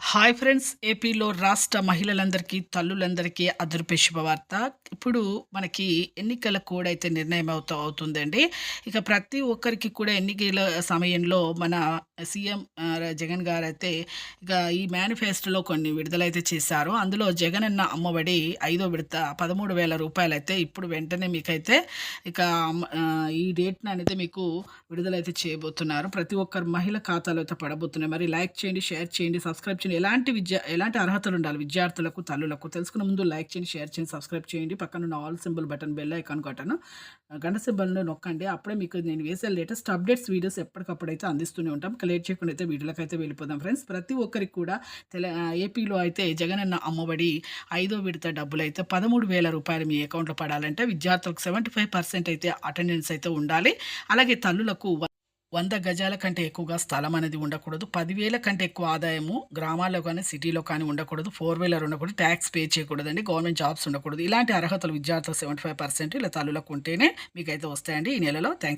Hi friends! ఏపీలో రాష్ట్ర మహిళలందరికీ, తల్లులందరికీ అదృపే శుభవార్త. ఇప్పుడు మనకి ఎన్నికల కోడ్ అయితే నిర్ణయం అవుతుందండి. ఇక ప్రతి ఒక్కరికి కూడా ఎన్నికల సమయంలో మన సీఎం జగన్ గారైతే ఇక ఈ మేనిఫెస్టోలో కొన్ని విడుదలైతే చేశారు. అందులో జగనన్న అమ్మఒడి ఐదో విడత రూ. 13,000 ఇప్పుడు వెంటనే మీకైతే ఇక ఈ డేట్‌న అనేది మీకు విడుదలైతే చేయబోతున్నారు. ప్రతి ఒక్కరు మహిళ ఖాతాలో అయితే పడబోతున్నాయి. మరి లైక్ చేయండి, షేర్ చేయండి, సబ్స్క్రైబ్ చేయండి. ఎలాంటి అర్హతలుండాలి విద్యార్థులకు, తల్లులకు తెలుసుకునే ముందు లైక్ చేయండి, షేర్ చేయండి, సబ్స్క్రైబ్ చేయండి. పక్కనున్న all symbol button, bell icon button, గంట సింబల్‌ని నొక్కండి. అప్పుడే మీకు నేను వేసే లేటెస్ట్ అప్డేట్స్ వీడియోస్ ఎప్పటికప్పుడైతే అందిస్తూనే ఉంటాం. ఇక లేట్ చేయకుండా అయితే వీడియోలకైతే వెళ్ళిపోదాం ఫ్రెండ్స్. ప్రతి ఒక్కరికి కూడా ఏపీలో అయితే జగనన్న అమ్మఒడి ఐదో విడత డబ్బులైతే రూ. 13,000 మీ అకౌంట్‌లో పడాలంటే విద్యార్థులకు 75% అయితే అటెండెన్స్ అయితే ఉండాలి. అలాగే తల్లులకు 100 గజాల కంటే ఎక్కువగా స్థలం అనేది ఉండకూడదు. 10,000 కంటే ఎక్కువ ఆదాయము గ్రామాల్లో కానీ, సిటీలో కానీ ఉండకూడదు. 4 వీలర్ ఉండకూడదు. ట్యాక్స్ పే చేయకూడదండి. గవర్నమెంట్ జాబ్స్ ఉండకూడదు. ఇలాంటి అర్హతలు విద్యార్థులు 75% ఇలా తల్లులకు ఉంటేనే మీకైతే వస్తాయండి ఈ నెలలో. థాంక్స్.